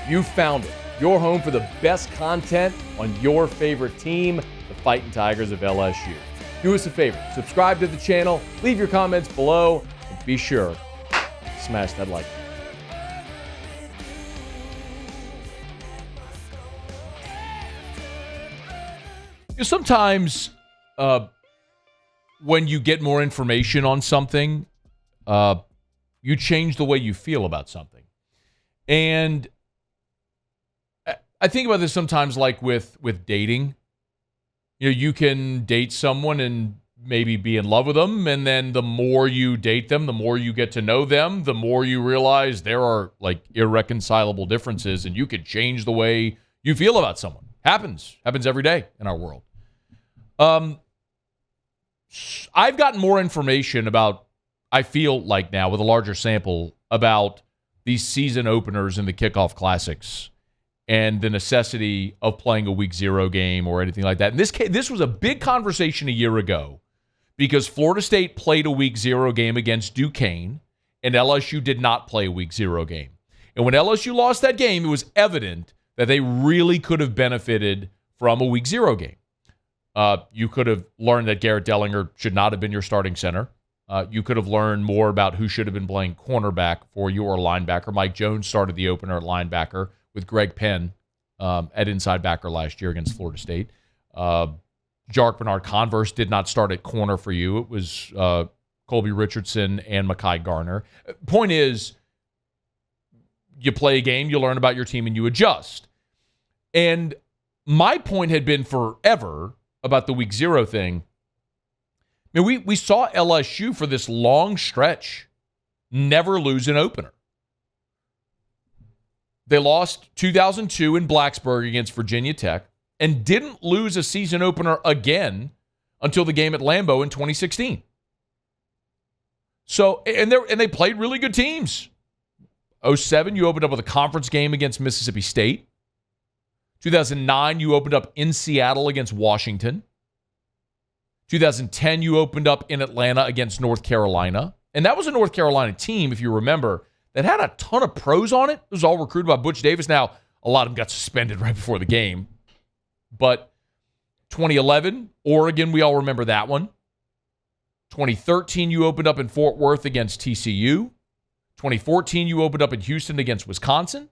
You found it. Your home for the best content on your favorite team, the Fighting Tigers of LSU. Do us a favor, subscribe to the channel, leave your comments below, and be sure to smash that like button. Sometimes when you get more information on something, you change the way you feel about something. And I think about this sometimes like with dating. You know, you can date someone and maybe be in love with them, and then the more you date them, the more you get to know them, the more you realize there are like irreconcilable differences, and you could change the way you feel about someone. Happens every day in our world. I've gotten more information about, I feel like now with a larger sample, about these season openers in the kickoff classics and the necessity of playing a week 0 game or anything like that. In this case, this was a big conversation a year ago because Florida State played a week 0 game against Duquesne, and LSU did not play a week 0 game. And when LSU lost that game, it was evident that they really could have benefited from a week 0 game. You could have learned that Garrett Dellinger should not have been your starting center. You could have learned more about who should have been playing cornerback for you or linebacker. Mike Jones started the opener at linebacker with Greg Penn at inside backer last year against Florida State. Jark Bernard-Converse did not start at corner for you. It was Colby Richardson and Mekhi Garner. Point is, you play a game, you learn about your team, and you adjust. And my point had been forever about the week 0 thing. I mean, we saw LSU for this long stretch never lose an opener. They lost 2002 in Blacksburg against Virginia Tech and didn't lose a season opener again until the game at Lambeau in 2016. So, and they played really good teams. 2007, you opened up with a conference game against Mississippi State. 2009, you opened up in Seattle against Washington. 2010, you opened up in Atlanta against North Carolina. And that was a North Carolina team, if you remember, that had a ton of pros on it. It was all recruited by Butch Davis. Now, a lot of them got suspended right before the game. But 2011, Oregon, we all remember that one. 2013, you opened up in Fort Worth against TCU. 2014, you opened up in Houston against Wisconsin.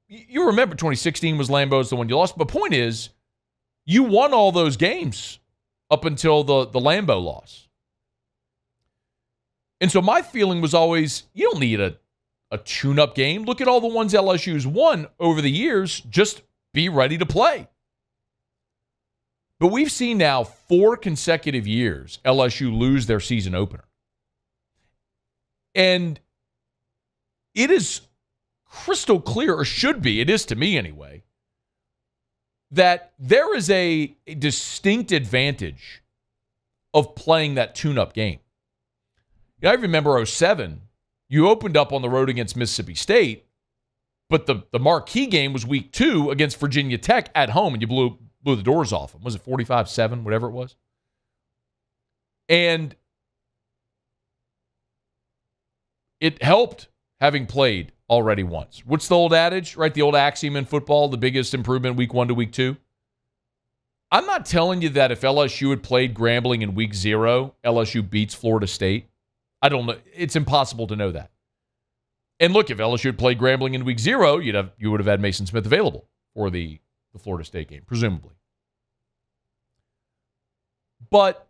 You remember 2016 was Lambeau's the one you lost. But the point is, you won all those games up until the Lambeau loss. And so my feeling was always, you don't need a tune-up game. Look at all the ones LSU's won over the years. Just be ready to play. But we've seen now 4 consecutive years LSU lose their season opener. And it is crystal clear, or should be, it is to me anyway, that there is a distinct advantage of playing that tune-up game. I remember 2007, you opened up on the road against Mississippi State, but the marquee game was week 2 against Virginia Tech at home, and you blew the doors off them. Was it 45-7, whatever it was? And it helped having played already once. What's the old adage, right? The old axiom in football, the biggest improvement week 1 to week 2. I'm not telling you that if LSU had played Grambling in week 0, LSU beats Florida State. I don't know. It's impossible to know that. And look, if LSU had played Grambling in week 0, you would have had Mason Smith available for the Florida State game, presumably. But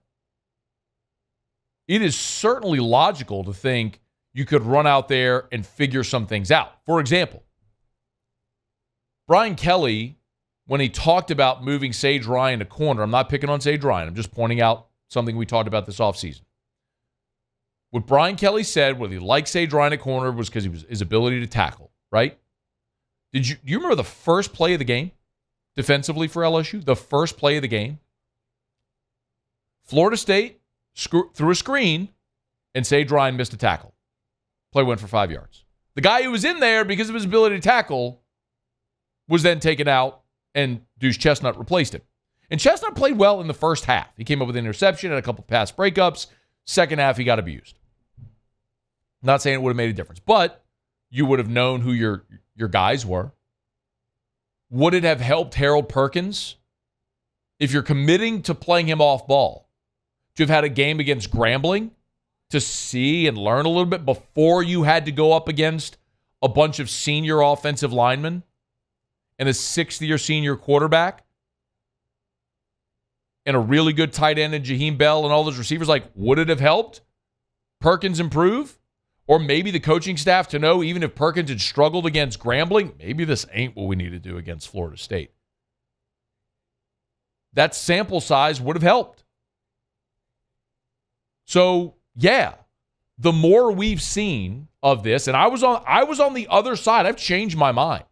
it is certainly logical to think you could run out there and figure some things out. For example, Brian Kelly, when he talked about moving Sage Ryan to corner, I'm not picking on Sage Ryan, I'm just pointing out something we talked about this offseason. What Brian Kelly said, whether he liked Sage Ryan at corner, was because his ability to tackle, right? Do you remember the first play of the game defensively for LSU? The first play of the game? Florida State threw a screen, and Sage Ryan missed a tackle. Play went for 5 yards. The guy who was in there because of his ability to tackle was then taken out, and Deuce Chestnut replaced him. And Chestnut played well in the first half. He came up with an interception and a couple pass breakups. Second half, he got abused. Not saying it would have made a difference, but you would have known who your guys were. Would it have helped Harold Perkins if you're committing to playing him off ball to have had a game against Grambling to see and learn a little bit before you had to go up against a bunch of senior offensive linemen and a sixth-year senior quarterback and a really good tight end in Jaheim Bell and all those receivers? Like, would it have helped Perkins improve? Or maybe the coaching staff to know, even if Perkins had struggled against Grambling, maybe this ain't what we need to do against Florida State. That sample size would have helped. So, yeah, the more we've seen of this, and I was on the other side. I've changed my mind.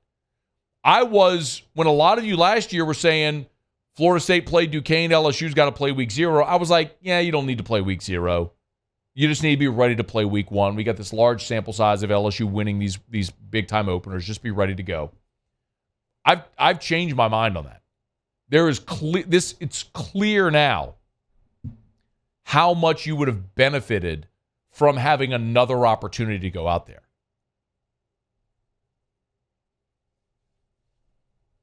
I was, when a lot of you last year were saying Florida State played Duquesne, LSU's got to play week 0, I was like, yeah, you don't need to play week 0. You just need to be ready to play week 1. We got this large sample size of LSU winning these big-time openers. Just be ready to go. I've changed my mind on that. There is it's clear now how much you would have benefited from having another opportunity to go out there.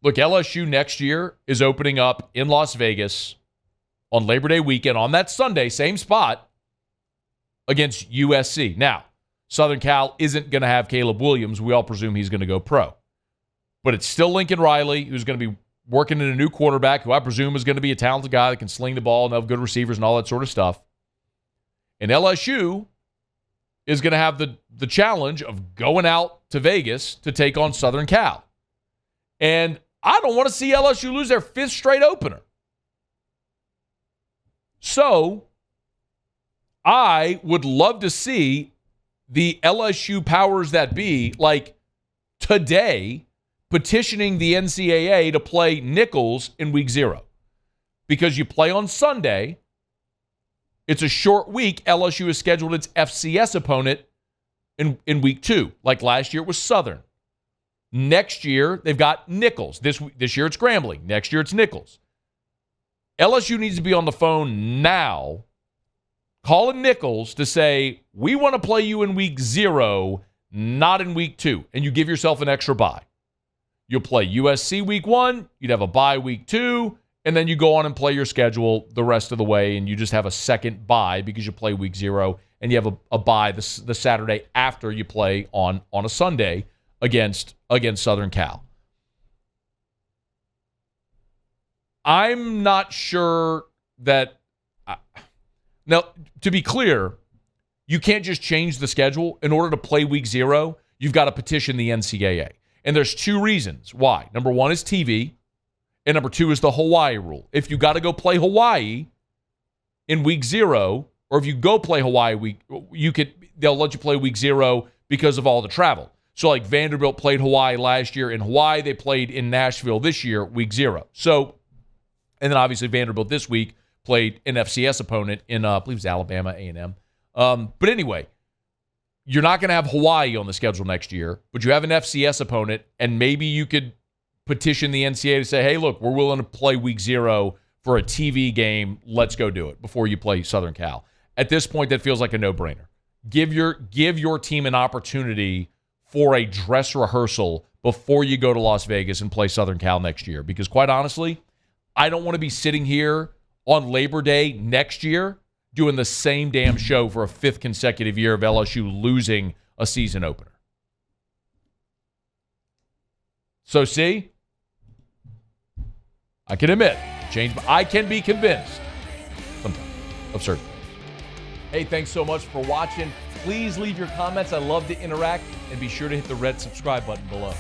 Look, LSU next year is opening up in Las Vegas on Labor Day weekend on that Sunday, same spot, against USC. Now, Southern Cal isn't going to have Caleb Williams. We all presume he's going to go pro. But it's still Lincoln Riley, who's going to be working in a new quarterback, who I presume is going to be a talented guy that can sling the ball and have good receivers and all that sort of stuff. And LSU is going to have the challenge of going out to Vegas to take on Southern Cal. And I don't want to see LSU lose their 5th straight opener. So I would love to see the LSU powers that be, like today, petitioning the NCAA to play Nichols in week 0. Because you play on Sunday, it's a short week. LSU has scheduled its FCS opponent in week 2. Like last year, it was Southern. Next year, they've got Nichols. This year, it's Grambling. Next year, it's Nichols. LSU needs to be on the phone now calling Nichols to say, we want to play you in week 0, not in week 2. And you give yourself an extra bye. You'll play USC week 1, you'd have a bye week 2, and then you go on and play your schedule the rest of the way, and you just have a second bye because you play week 0, and you have a bye the Saturday after you play on a Sunday against Southern Cal. I'm not sure that... Now, to be clear, you can't just change the schedule. In order to play week 0, you've got to petition the NCAA. And there's 2 reasons why. Number 1 is TV, and number 2 is the Hawaii rule. If you got to go play Hawaii in week 0, or if you go play Hawaii they'll let you play week 0 because of all the travel. So like Vanderbilt played Hawaii last year in Hawaii, they played in Nashville this year, week 0. So, and then obviously Vanderbilt this week played an FCS opponent in, I believe it was Alabama, A&M. But anyway, you're not going to have Hawaii on the schedule next year, but you have an FCS opponent, and maybe you could petition the NCAA to say, hey, look, we're willing to play week 0 for a TV game. Let's go do it before you play Southern Cal. At this point, that feels like a no-brainer. Give your team an opportunity for a dress rehearsal before you go to Las Vegas and play Southern Cal next year. Because quite honestly, I don't want to be sitting here on Labor Day next year doing the same damn show for a 5th consecutive year of LSU losing a season opener. So see, I can admit, I can be convinced sometimes of certain. Hey, thanks so much for watching. Please leave your comments. I love to interact, and be sure to hit the red subscribe button below.